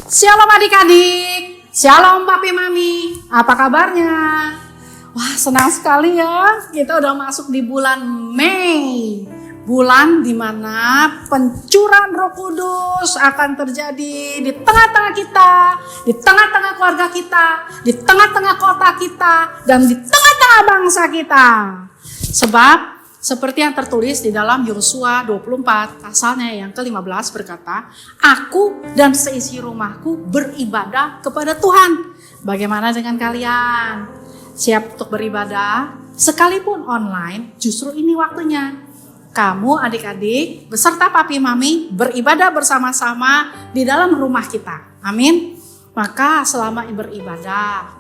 Shalom adik-adik, shalom papi mami, apa kabarnya? Wah, senang sekali ya, kita udah masuk di bulan Mei. Bulan dimana pencurahan Roh Kudus akan terjadi di tengah-tengah kita, di tengah-tengah keluarga kita, di tengah-tengah kota kita, dan di tengah-tengah bangsa kita. Sebab seperti yang tertulis di dalam Yosua 24 pasalnya yang ke-15 berkata, "Aku dan seisi rumahku beribadah kepada Tuhan." Bagaimana dengan kalian? Siap untuk beribadah? Sekalipun online, justru ini waktunya. Kamu adik-adik beserta papi mami beribadah bersama-sama di dalam rumah kita. Amin. Maka selama beribadah,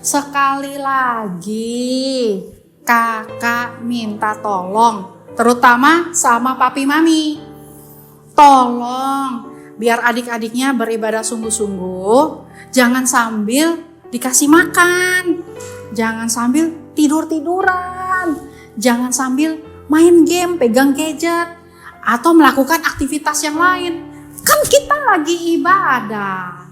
sekali lagi kakak minta tolong, terutama sama papi mami. Tolong biar adik-adiknya beribadah sungguh-sungguh, jangan sambil dikasih makan, jangan sambil tidur-tiduran, jangan sambil main game, pegang gadget, atau melakukan aktivitas yang lain. Kan kita lagi ibadah.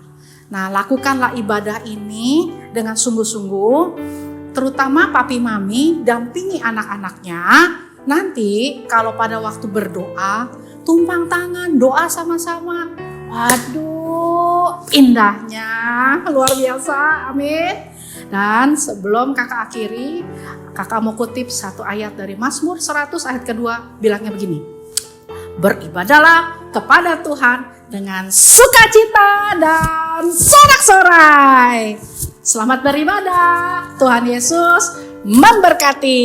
Nah, lakukanlah ibadah ini dengan sungguh-sungguh. Terutama papi mami dampingi anak-anaknya. Nanti kalau pada waktu berdoa, tumpang tangan, doa sama-sama. Waduh, indahnya luar biasa, amin. Dan sebelum kakak akhiri, kakak mau kutip satu ayat dari Mazmur 100 ayat kedua, bilangnya begini. Beribadahlah kepada Tuhan dengan sukacita dan sorak-sorai. Selamat beribadah, Tuhan Yesus memberkati.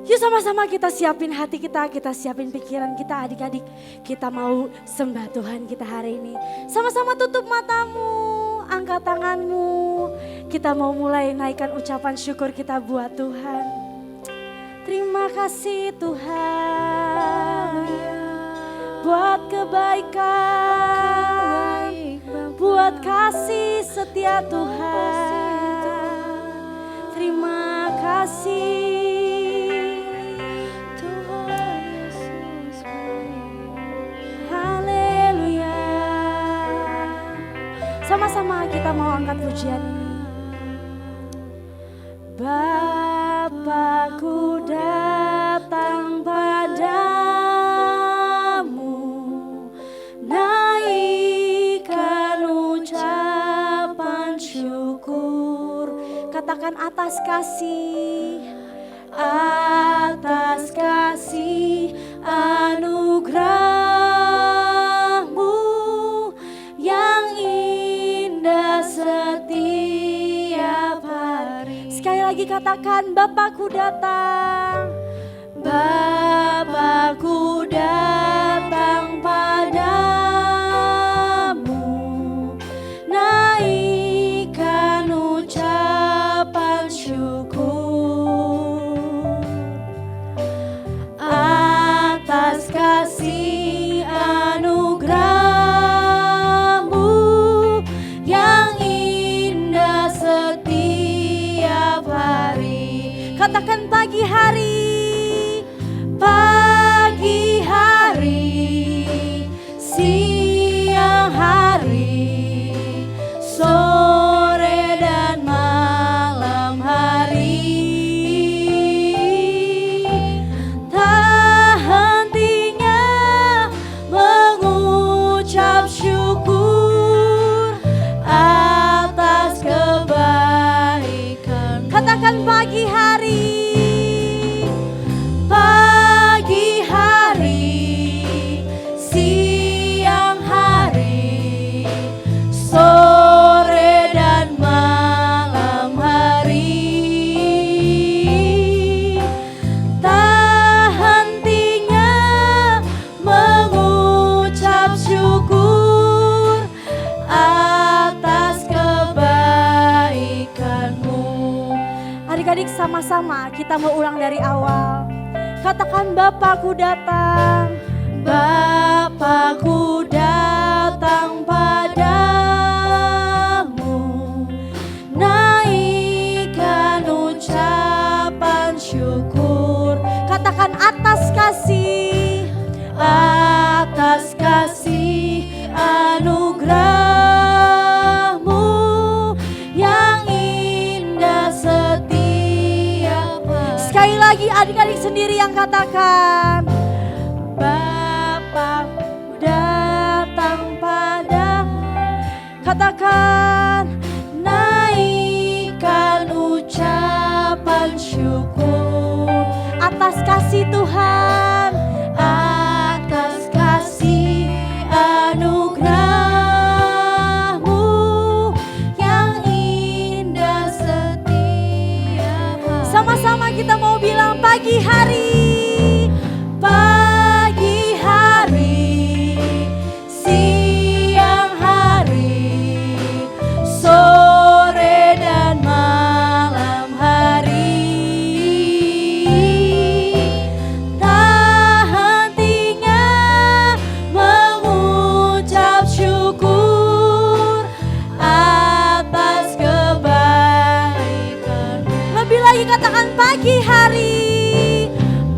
Yuk sama-sama kita siapin hati kita siapin pikiran kita adik-adik. Kita mau sembah Tuhan kita hari ini. Sama-sama tutup matamu, angkat tanganmu. Kita mau mulai naikkan ucapan syukur kita buat Tuhan. Terima kasih Tuhan buat kebaikan, buat kasih setia Tuhan. Terima kasih Tuhan Yesus. Haleluya. Sama-sama kita mau angkat pujian ini. Bapakku datang padamu, naikkan ucapan syukur. Katakan atas kasih anugerahmu yang indah setiap hari. Sekali lagi katakan, Bapakku datang. Bapakku datang padamu, naikkan ucapan syukur atas kasih anugerahmu yang indah setiap hari. Katakan pagi hari, siang hari, sore dan malam hari. Tak hentinya mengucap syukur atas kebaikan. Katakan pagi hari, siang hari, sore dan malam hari. Tak hentinya mengucap syukur atas kebaikanmu. Adik-adik sama-sama kita mau ulang dari awal. Katakan, Bapakku datang. Bapakku datang padamu, naikkan ucapan syukur. Katakan atas kasih, atas kasih kasih anugerah-Mu yang indah setiap hari. Sekali lagi adik-adik sendiri yang katakan, Bapa datang pada, katakan, naikkan ucapan syukur atas kasih Tuhan, atas kasih anugerah-Mu yang indah setiap hari. Sama-sama kita mau bilang pagi hari, pagi hari, siang hari, sore dan malam hari. Tak hentinya mengucap syukur atas kebaikan. Lebih lagi katakan pagi hari,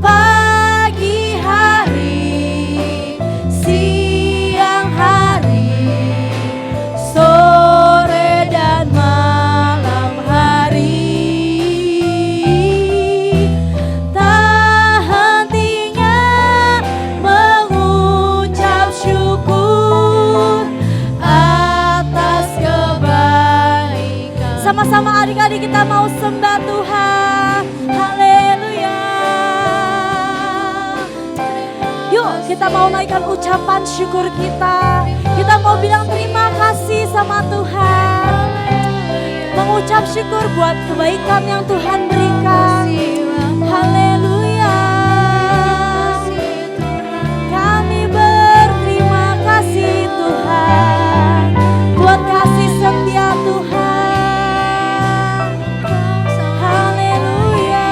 pagi hari, siang hari, sore dan malam hari. Tak hentinya mengucap syukur atas kebaikan. Sama-sama adik-adik kita mau sembah Tuhan. Haleluya. Yuk kita mau naikkan ucapan syukur kita. Kita mau bilang terima kasih sama Tuhan. Mengucap syukur buat kebaikan yang Tuhan berikan. Haleluya. Kami berterima kasih Tuhan buat kasih setia Tuhan. Haleluya,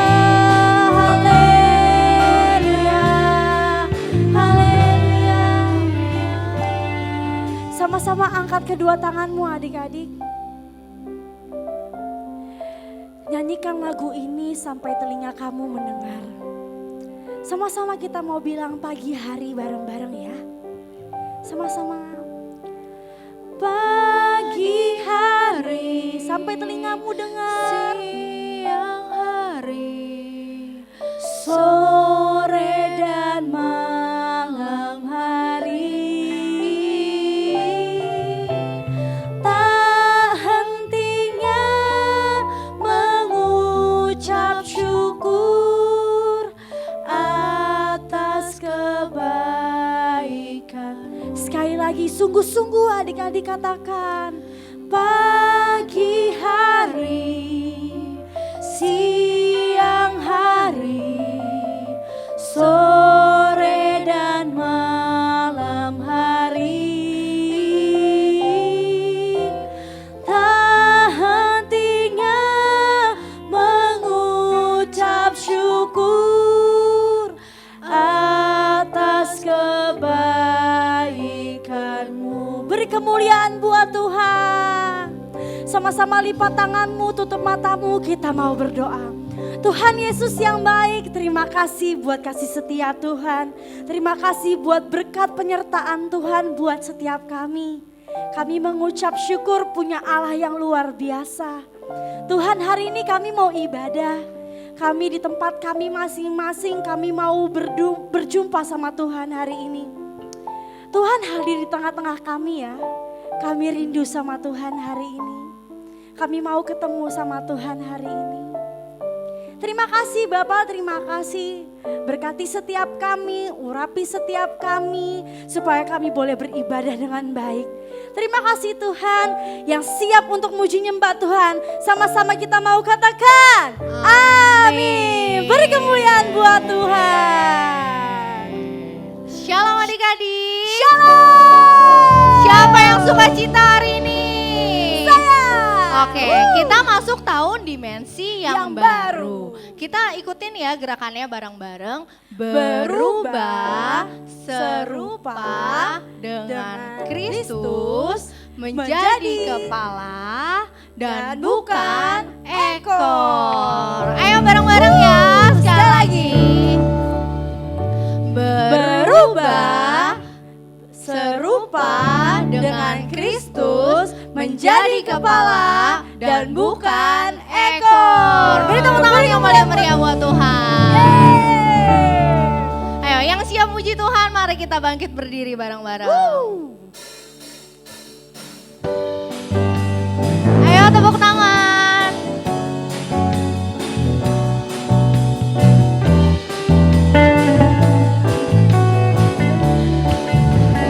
haleluya, haleluya. Sama-sama angkat kedua tanganmu adik-adik. Nyanyikan lagu ini sampai telinga kamu mendengar. Sama-sama kita mau bilang pagi hari bareng-bareng ya. Sama-sama. Pagi hari sampai telingamu dengar. Siang hari, sore dan malam hari. Tak hentinya mengucap syukur atas kebaikan. Sekali lagi sungguh-sungguh adik-adik katakan, pagi hari, siang hari, sore dan malam hari. Tak hentinya mengucap syukur atas kebaikan-Mu. Beri kemuliaan buat Tuhan. Sama-sama lipat tanganmu, tutup matamu, kita mau berdoa. Tuhan Yesus yang baik, terima kasih buat kasih setia Tuhan. Terima kasih buat berkat penyertaan Tuhan buat setiap kami. Kami mengucap syukur punya Allah yang luar biasa. Tuhan, hari ini kami mau ibadah. Kami di tempat kami masing-masing, kami mau berjumpa sama Tuhan hari ini. Tuhan hadir di tengah-tengah kami ya. Kami rindu sama Tuhan hari ini. Kami mau ketemu sama Tuhan hari ini. Terima kasih Bapak, terima kasih. Berkati setiap kami, urapi setiap kami, supaya kami boleh beribadah dengan baik. Terima kasih Tuhan yang siap untuk muji nyembah Tuhan. Sama-sama kita mau katakan, amin. Beri kemuliaan buat Tuhan. Shalom adik-adik. Shalom. Siapa yang suka cita hari ini? Saya. Oke, kita masuk tahun dimensi yang baru. Kita ikutin ya gerakannya bareng-bareng. Berubah serupa dengan Kristus menjadi kepala dan bukan ekor. Ayo bareng-bareng ya, sekali lagi. Berubah kita bangkit berdiri bareng-bareng. Ayo tepuk tangan.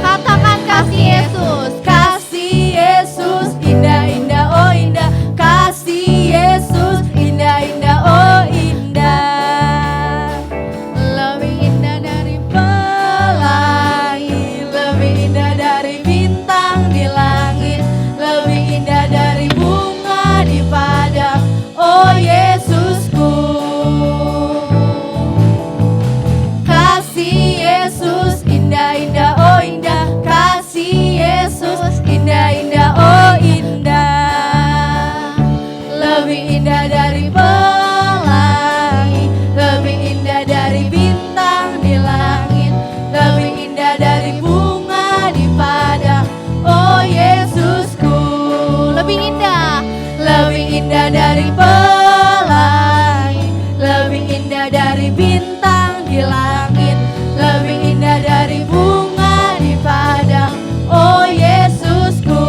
Katakan kasih Yesus. Kasih Yesus indah-indah oh indah. Kasih Yesus indah-indah oh indah. Lebih indah dari Pelangi, lebih indah dari bintang di langit, lebih indah dari bunga di padang. Oh Yesusku. Kasih Yesus indah-indah oh indah. Kasih Yesus indah-indah oh indah. Lebih indah dari pelangi, lebih indah dari bintang di langit, lebih indah dari bunga di padang. Oh Yesusku. lebih indah. Lebih indah dari pelangi, lebih indah dari bintang di langit, lebih indah dari bunga di padang. Oh Yesusku.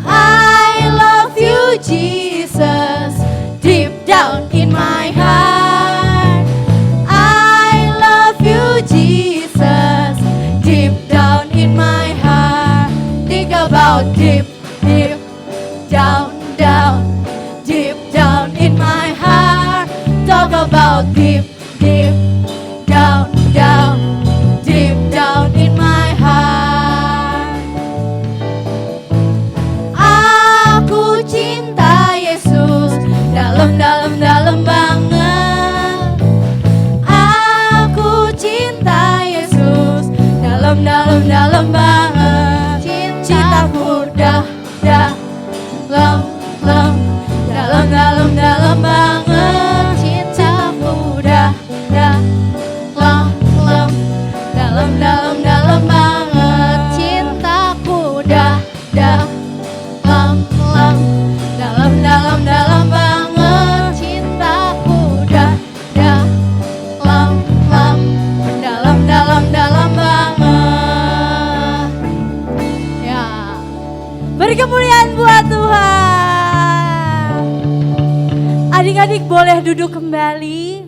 I love you Jesus, deep down in my heart. I love you Jesus, deep down in my heart. Think about deep, deep down, down, deep down in my heart. Talk about deep, deep down, down, deep down in my heart. Aku cinta Yesus dalam banget. Aku cinta Yesus dalam banget. Cintaku dalam banget. Cintaku dalam banget. Cintaku dalam banget. Cintaku dalam banget. Ya. Beri kemuliaan buat Tuhan. Adik-adik boleh duduk kembali.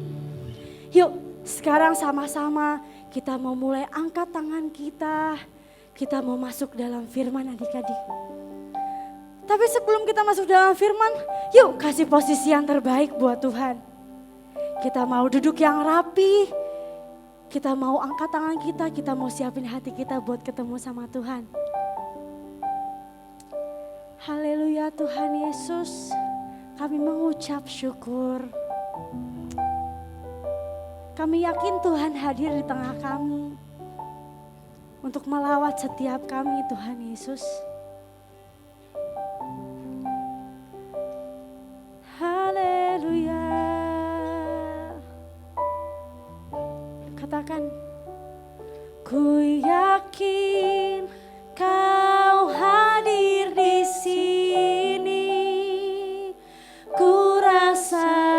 Yuk sekarang sama-sama kita mau mulai angkat tangan kita. Kita mau masuk dalam firman adik-adik. Tapi sebelum kita masuk dalam firman, yuk kasih posisi yang terbaik buat Tuhan. Kita mau duduk yang rapi. Kita mau angkat tangan kita mau siapin hati kita buat ketemu sama Tuhan. Haleluya Tuhan Yesus, kami mengucap syukur. Kami yakin Tuhan hadir di tengah kami untuk melawat setiap kami Tuhan Yesus. Haleluya. Katakan, ku yakin Kau hadir di sini. Ku rasakan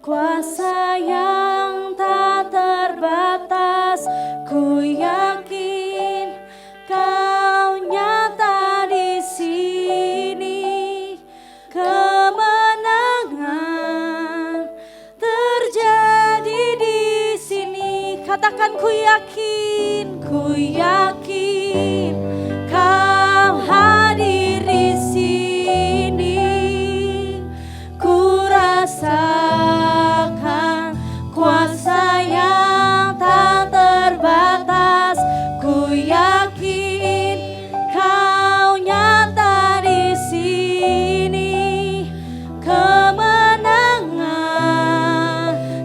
kuasa yang tak terbatas. Ku yakin Kau nyata di sini. Kemenangan terjadi di sini. Katakan ku yakin Kau hadir di sini. Ku rasakan kuasa yang tak terbatas. Ku yakin Kau nyata di sini. Kemenangan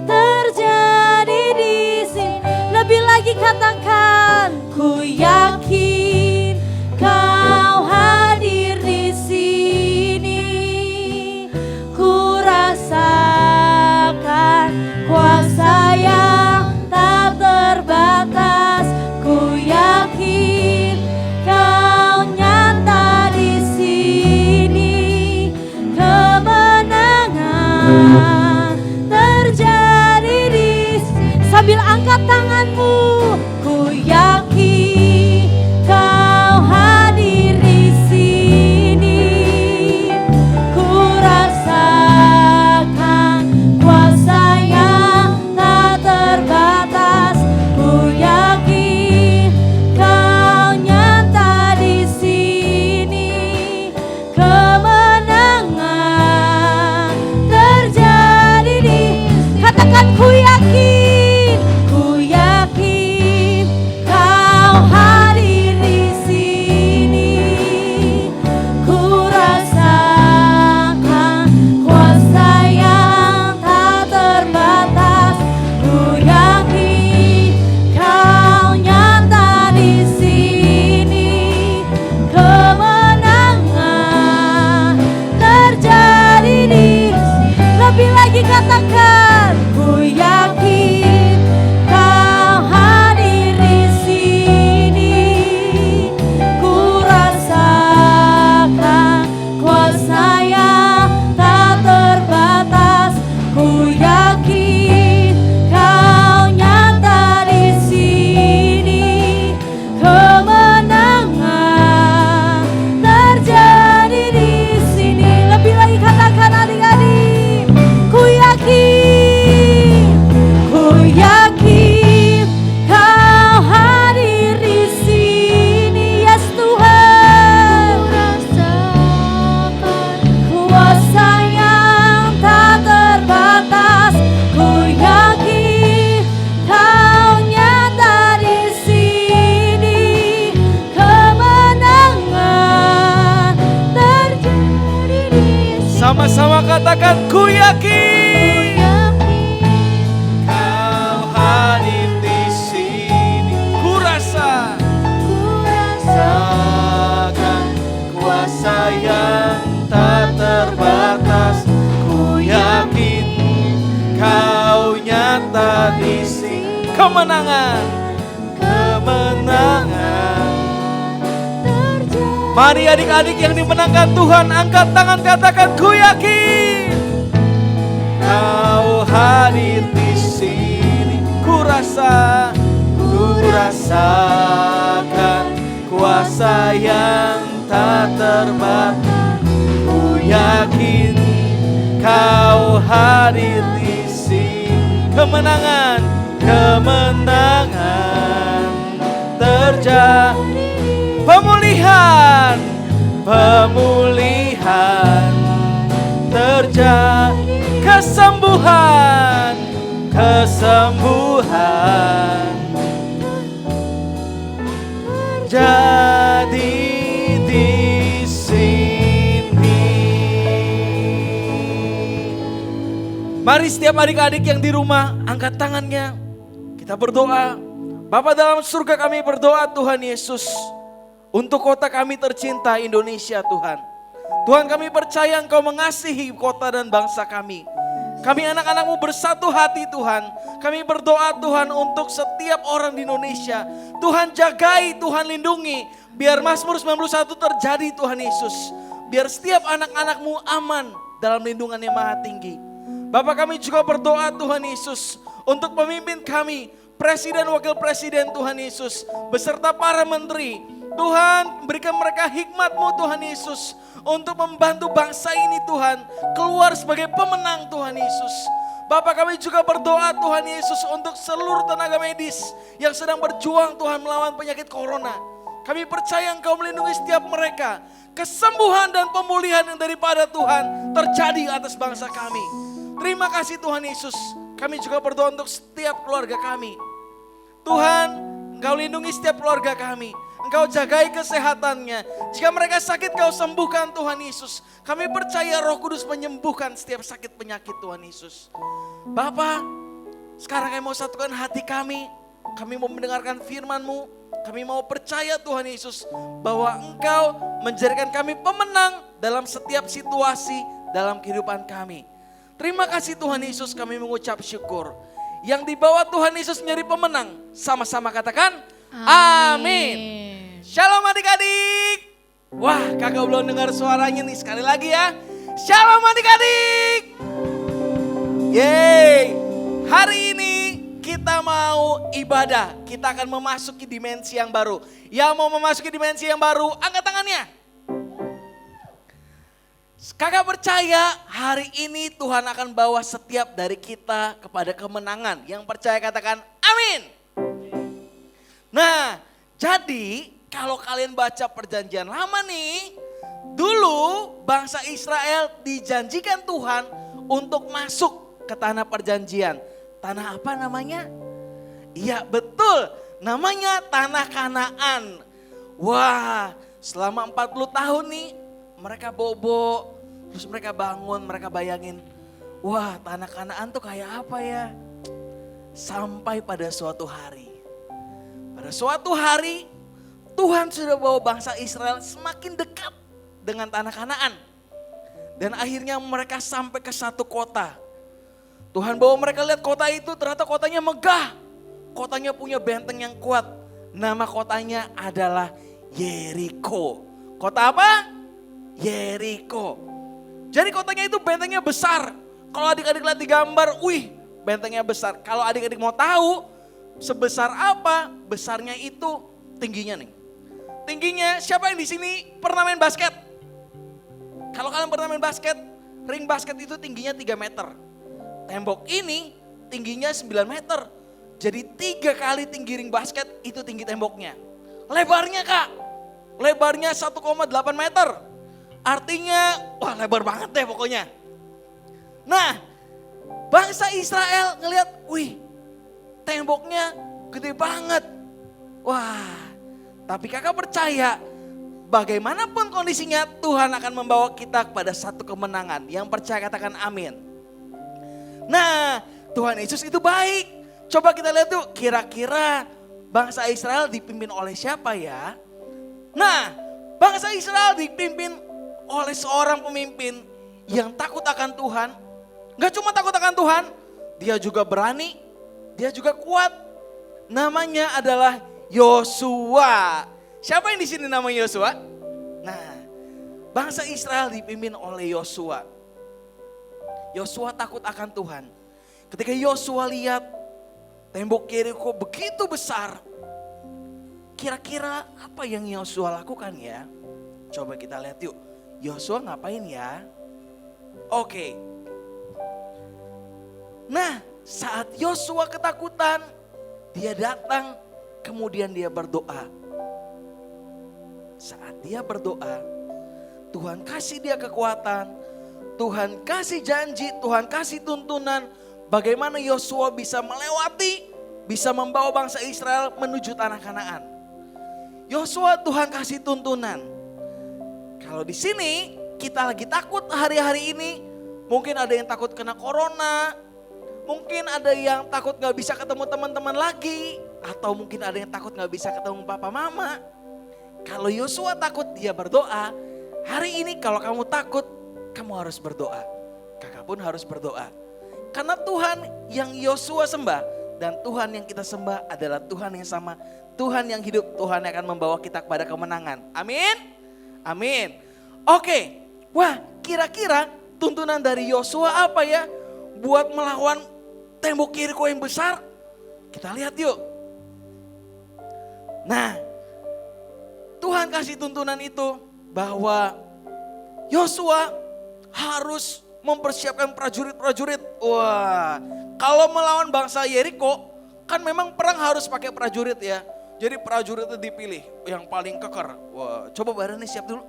terjadi di sini. Lebih lagi katakan, ku yakin Kau hadir di sini. Ku rasakan kuasa yang tak terbatas. Ku yakin Kau nyata di sini. Kemenangan terjadi di Sambil angkat tanganmu, ku yakin kau hadir di sini. Ku rasakan kuasa yang tak terbatas. Ku yakin kau nyata di sini. Kemenangan terjadi di, katakan ku yakin, ku yakin kau hadir di sini. Ku rasakan kuasa yang tak terbatas. Ku yakin kau nyata di sini. Kemenangan terjadi di, lebih lagi katakan, ku yakin kau hadir di sini. Ku rasakan kuasa yang tak terbatas. Ku yakin kau nyata di sini. Kemenangan terjadi di sini. Lebih lagi katakan adik-adik, ku yakin kau hadir di sini. Yes Tuhan, rasakan kuasa yang tak terbatas. Ku yakin kau nyata di sini. Kemenangan terjadi di sini. Sama-sama katakan ku yakin kau hadir di sini. Ku rasakan kuasa yang tak terbatas. Ku yakin kau nyata di sini. Kemenangan Mari adik-adik yang dimenangkan Tuhan, angkat tangan katakan ku yakin kau hadir di sini. Ku rasakan kuasa yang tak terbatas. Ku yakin kau hadir di sini. Kemenangan terjadi. Pemulihan terjadi, kesembuhan jadi di sini. Mari setiap adik-adik yang di rumah angkat tangannya, kita berdoa. Bapa dalam surga, kami berdoa Tuhan Yesus untuk kota kami tercinta Indonesia Tuhan. Tuhan, kami percaya Engkau mengasihi kota dan bangsa kami. Kami anak-anak-Mu bersatu hati Tuhan. Kami berdoa Tuhan untuk setiap orang di Indonesia. Tuhan jagai, Tuhan lindungi. Biar Mazmur 91 terjadi Tuhan Yesus. Biar setiap anak-anak-Mu aman dalam lindungan yang maha tinggi. Bapak, kami juga berdoa Tuhan Yesus untuk pemimpin kami, Presiden, Wakil Presiden Tuhan Yesus, beserta para menteri. Tuhan, berikan mereka hikmat-Mu Tuhan Yesus untuk membantu bangsa ini Tuhan keluar sebagai pemenang Tuhan Yesus. Bapak, kami juga berdoa Tuhan Yesus untuk seluruh tenaga medis yang sedang berjuang Tuhan melawan penyakit corona. Kami percaya Engkau melindungi setiap mereka. Kesembuhan dan pemulihan yang daripada Tuhan terjadi atas bangsa kami. Terima kasih Tuhan Yesus. Kami juga berdoa untuk setiap keluarga kami. Tuhan, Engkau lindungi setiap keluarga kami. Engkau jagai kesehatannya. Jika mereka sakit, Kau sembuhkan Tuhan Yesus. Kami percaya Roh Kudus menyembuhkan setiap sakit penyakit Tuhan Yesus. Bapa, sekarang kami mau satukan hati kami. Kami mau mendengarkan firman-Mu. Kami mau percaya Tuhan Yesus bahwa Engkau menjadikan kami pemenang dalam setiap situasi dalam kehidupan kami. Terima kasih Tuhan Yesus, kami mengucap syukur. Yang dibawa Tuhan Yesus menjadi pemenang, sama-sama katakan amin. Shalom adik-adik. Wah, kakak belum dengar suaranya nih, sekali lagi ya. Shalom adik-adik. Yeay, hari ini kita mau ibadah. Kita akan memasuki dimensi yang baru. Yang mau memasuki dimensi yang baru, angkat tangannya. Kakak percaya hari ini Tuhan akan bawa setiap dari kita kepada kemenangan. Yang percaya katakan amin. Nah, jadi kalau kalian baca perjanjian lama nih, dulu bangsa Israel dijanjikan Tuhan untuk masuk ke tanah perjanjian. Tanah apa namanya? Iya betul, namanya tanah Kanaan. Wah, selama 40 tahun nih mereka bobo, terus mereka bangun, mereka bayangin, wah tanah Kanaan tuh kayak apa ya? Sampai pada suatu hari. Pada suatu hari Tuhan sudah bawa bangsa Israel semakin dekat dengan tanah Kanaan. Dan akhirnya mereka sampai ke satu kota. Tuhan bawa mereka lihat kota itu, ternyata kotanya megah. Kotanya punya benteng yang kuat. Nama kotanya adalah Yeriko. Kota apa? Yeriko. Jadi kotanya itu bentengnya besar. Kalau adik-adik lihat di gambar, wih bentengnya besar. Kalau adik-adik mau tahu sebesar apa, besarnya itu tingginya nih. Tingginya, siapa yang di sini pernah main basket? Kalau kalian pernah main basket, ring basket itu tingginya 3 meter. Tembok ini tingginya 9 meter. Jadi 3 kali tinggi ring basket itu tinggi temboknya. Lebarnya kak, lebarnya 1,8 meter. Artinya, wah lebar banget deh pokoknya. Nah, bangsa Israel ngelihat, wih temboknya gede banget. Wah, tapi kakak percaya bagaimanapun kondisinya Tuhan akan membawa kita kepada satu kemenangan. Yang percaya katakan amin. Nah, Tuhan Yesus itu baik. Coba kita lihat tuh, kira-kira bangsa Israel dipimpin oleh siapa ya? Nah, bangsa Israel dipimpin oleh seorang pemimpin yang takut akan Tuhan. Gak cuma takut akan Tuhan, dia juga berani, dia juga kuat. Namanya adalah Yosua. Siapa yang di sini namanya Yosua? Nah, bangsa Israel dipimpin oleh Yosua. Yosua takut akan Tuhan. Ketika Yosua lihat tembok Yeriko begitu besar, kira-kira apa yang Yosua lakukan ya? Coba kita lihat yuk. Yosua ngapain ya? Oke. Nah, saat Yosua ketakutan, dia datang, kemudian dia berdoa. Saat dia berdoa, Tuhan kasih dia kekuatan, Tuhan kasih janji, Tuhan kasih tuntunan bagaimana Yosua bisa melewati, bisa membawa bangsa Israel menuju tanah Kanaan. Yosua Tuhan kasih tuntunan. Kalau di sini kita lagi takut hari-hari ini, mungkin ada yang takut kena corona, mungkin ada yang takut gak bisa ketemu teman-teman lagi, atau mungkin ada yang takut gak bisa ketemu papa mama. Kalau Yosua takut dia berdoa, hari ini kalau kamu takut, kamu harus berdoa. Kakak pun harus berdoa. Karena Tuhan yang Yosua sembah dan Tuhan yang kita sembah adalah Tuhan yang sama. Tuhan yang hidup, Tuhan yang akan membawa kita kepada kemenangan. Amin? Amin. Oke, wah kira-kira tuntunan dari Yosua apa ya? Buat melawan tembok Yeriko yang besar. Kita lihat yuk. Nah, Tuhan kasih tuntunan itu bahwa Yosua harus mempersiapkan prajurit-prajurit. Wah, kalau melawan bangsa Yeriko, kan memang perang harus pakai prajurit ya. Jadi prajurit itu dipilih yang paling keker. Wah, coba badannya siap dulu.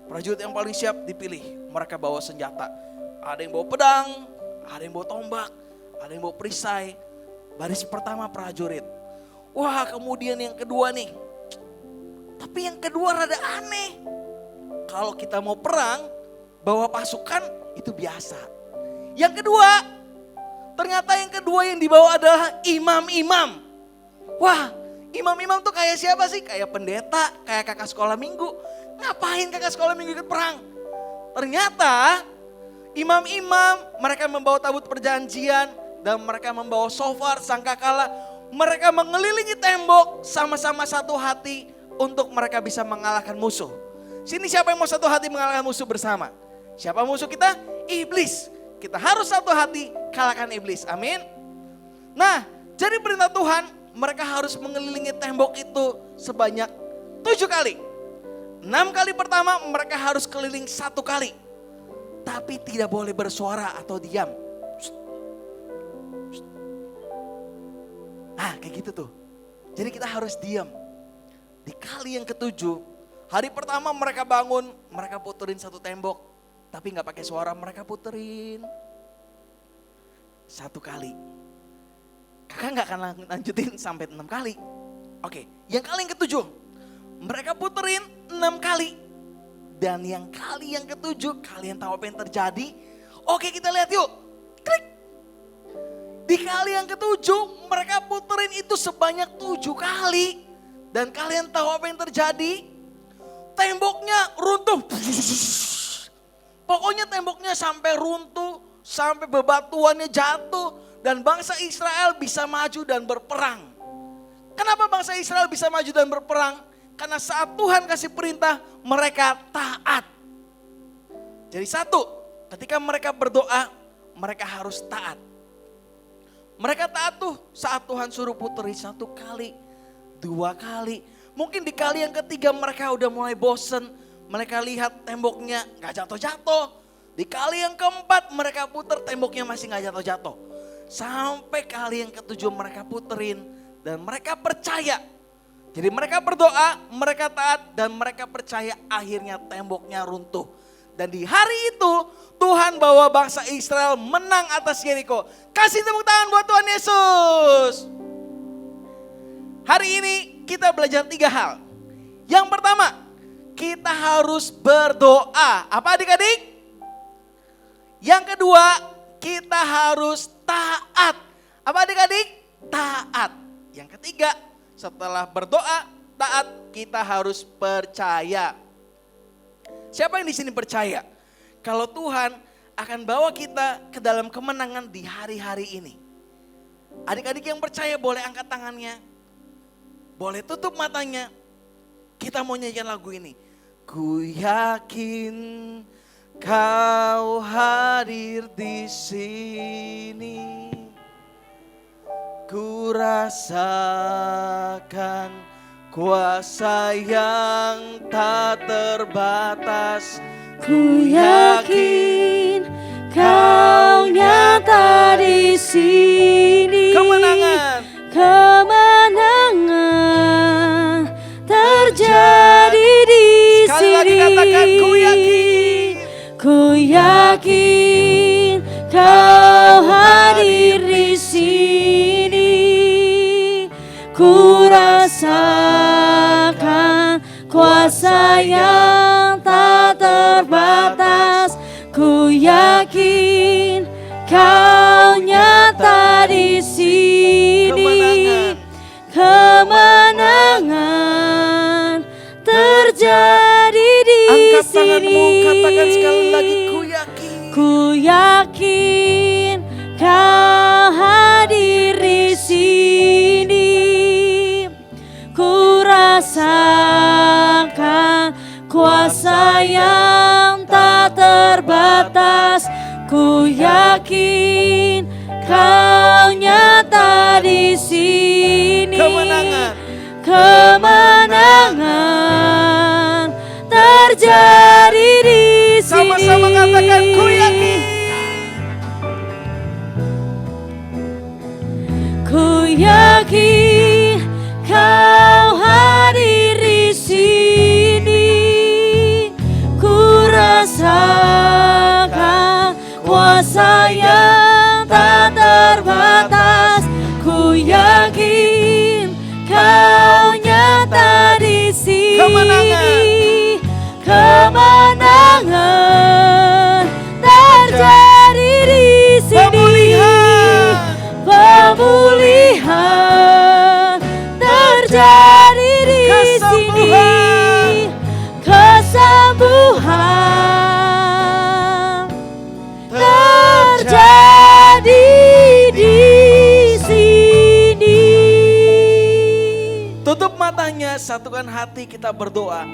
Prajurit yang paling siap dipilih. Mereka bawa senjata. Ada yang bawa pedang, ada yang bawa tombak, ada yang bawa perisai. Baris pertama prajurit. Wah, kemudian yang kedua nih. Tapi yang kedua rada aneh. Kalau kita mau perang, bawa pasukan itu biasa. Yang kedua, ternyata yang kedua yang dibawa adalah imam-imam. Wah, imam-imam tuh kayak siapa sih? Kayak pendeta, kayak kakak sekolah minggu. Ngapain kakak sekolah minggu ikut perang? Ternyata imam-imam mereka membawa tabut perjanjian dan mereka membawa shofar, sangkakala. Mereka mengelilingi tembok sama-sama satu hati untuk mereka bisa mengalahkan musuh. Sini siapa yang mau satu hati mengalahkan musuh bersama? Siapa musuh kita? Iblis. Kita harus satu hati kalahkan iblis. Amin. Nah, Jadi perintah Tuhan, mereka harus mengelilingi tembok itu sebanyak 7 kali. 6 kali pertama mereka harus keliling 1 kali. Tapi tidak boleh bersuara atau diam. Nah kayak gitu tuh. Jadi kita harus diam. Di kali yang ke-7, hari pertama mereka bangun, mereka puterin 1 tembok. Tapi gak pakai suara, mereka puterin 1 kali. Kakak gak akan lanjutin sampai 6 kali. Oke, yang kali yang ke-7, mereka puterin 6 kali. Dan yang kali yang ke-7, kalian tahu apa yang terjadi? Oke, kita lihat yuk. Klik. Di kali yang ke-7, mereka puterin itu sebanyak 7 kali. Dan kalian tahu apa yang terjadi? Temboknya runtuh. Pokoknya temboknya sampai runtuh, sampai bebatuannya jatuh. Dan bangsa Israel bisa maju dan berperang. Kenapa bangsa Israel bisa maju dan berperang? Karena saat Tuhan kasih perintah, mereka taat. Jadi satu, ketika mereka berdoa, mereka harus taat. Mereka taat tuh saat Tuhan suruh puteri 1 kali, 2 kali. Mungkin di kali yang ke-3 mereka udah mulai bosen. Mereka lihat temboknya gak jatuh-jatuh. Di kali yang ke-4 mereka puter, temboknya masih gak jatuh-jatuh. Sampai kali yang ke-7 mereka puterin dan mereka percaya. Jadi mereka berdoa, mereka taat dan mereka percaya akhirnya temboknya runtuh. Dan di hari itu Tuhan bawa bangsa Israel menang atas Yeriko. Kasih tepuk tangan buat Tuhan Yesus. Hari ini kita belajar 3 hal. Yang pertama, kita harus berdoa. Apa adik-adik? Yang kedua, kita harus taat. Apa adik-adik? Taat. Yang ketiga, setelah berdoa, taat, kita harus percaya. Siapa yang di sini percaya? Kalau Tuhan akan bawa kita ke dalam kemenangan di hari-hari ini. Adik-adik yang percaya boleh angkat tangannya. Boleh tutup matanya. Kita mau nyanyikan lagu ini. Ku yakin Kau hadir di sini. Ku rasakan kuasa yang tak terbatas. Ku yakin Kau nyata di sini. Kemenangan. Kemenangan terjadi di Sekali sini. lagi katakan ku yakin. Ku yakin Kau hadir di sini. Ku rasakan kuasa yang tak terbatas. Ku yakin Kau nyata di sini. Kemenangan terjadi di Angkat sini. tanganmu, katakan sekali lagi ku yakin. Ku yakin Kau hadir di sini. Ku rasakan kuasa yang tak terbatas. Ku yakin Kau nyata di sini. Kemenangan. Kemenangan terjadi di sini. Sama-sama katakan ku yakin. Ku yakin Kau hadir di sini. Ku rasakan kuasa yang tak terbatas. Ku yakin Kau nyata di sini. Kemenangan. Kemenangan terjadi di sini. Pemulihan terjadi di sini. Kesembuhan terjadi di sini. Tutup matanya, satukan hati, kita berdoa.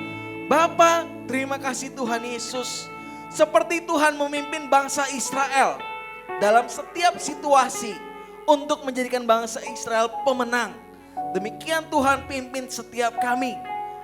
Bapa, terima kasih Tuhan Yesus. Seperti Tuhan memimpin bangsa Israel dalam setiap situasi untuk menjadikan bangsa Israel pemenang. Demikian Tuhan pimpin setiap kami,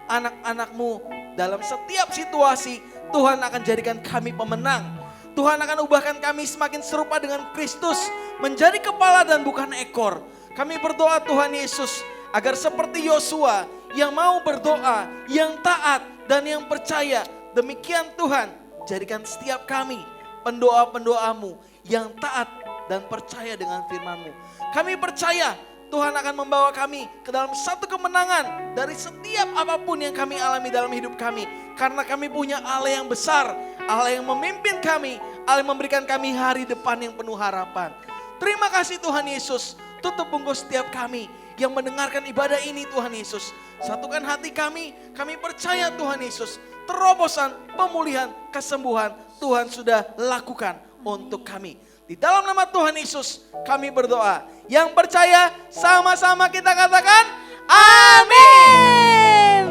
anak-anak-Mu dalam setiap situasi. Tuhan akan jadikan kami pemenang. Tuhan akan ubahkan kami semakin serupa dengan Kristus, menjadi kepala dan bukan ekor. Kami berdoa Tuhan Yesus, agar seperti Yosua yang mau berdoa, yang taat dan yang percaya. Demikian Tuhan, jadikan setiap kami pendoa-pendoa-Mu yang taat dan percaya dengan firman-Mu. Kami percaya Tuhan akan membawa kami ke dalam satu kemenangan dari setiap apapun yang kami alami dalam hidup kami. Karena kami punya Allah yang besar, Allah yang memimpin kami, Allah yang memberikan kami hari depan yang penuh harapan. Terima kasih Tuhan Yesus, tutup bungkus setiap kami yang mendengarkan ibadah ini Tuhan Yesus. Satukan hati kami percaya Tuhan Yesus, terobosan, pemulihan, kesembuhan Tuhan sudah lakukan untuk kami. Di dalam nama Tuhan Yesus kami berdoa. Yang percaya sama-sama kita katakan amin.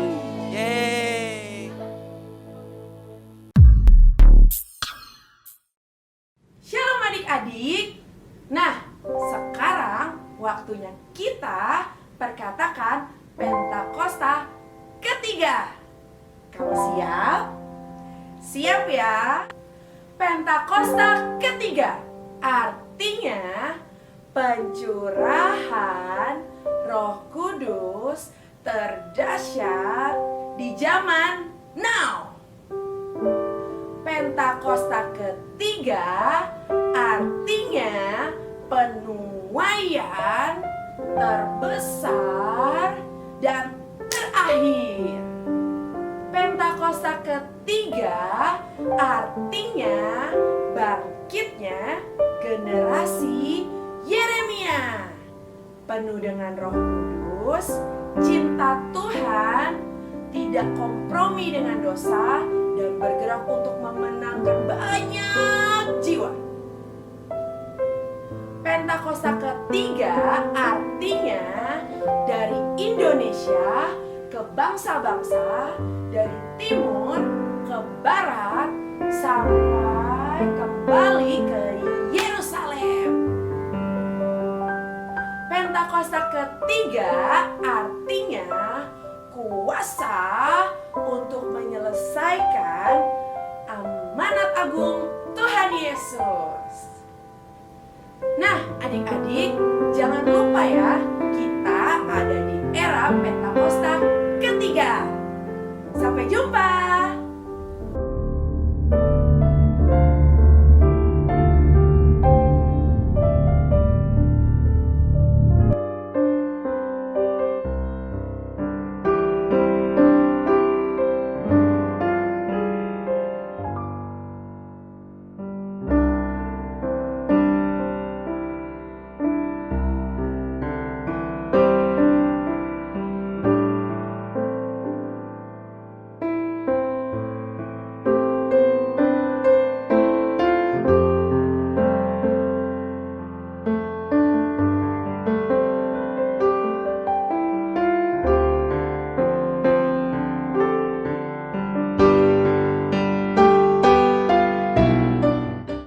Yeay. Shalom adik-adik. Nah, sekarang waktunya kita perkatakan Pentakosta ketiga. Kamu siap? Siap ya? Pentakosta ketiga artinya pencurahan Roh Kudus terdahsyat di zaman now. Pentakosta ketiga artinya penuaian terbesar dan terakhir. Pentakosta ketiga artinya bangkitnya generasi Yeremia, penuh dengan Roh Kudus, cinta Tuhan, tidak kompromi dengan dosa, dan bergerak untuk memenangkan banyak jiwa. Pentakosta ketiga artinya dari Indonesia ke bangsa-bangsa, dari timur ke barat, sampai kembali ke Yerusalem. Pentakosta ketiga artinya kuasa untuk menyelesaikan amanat agung Tuhan Yesus. Nah, adik-adik,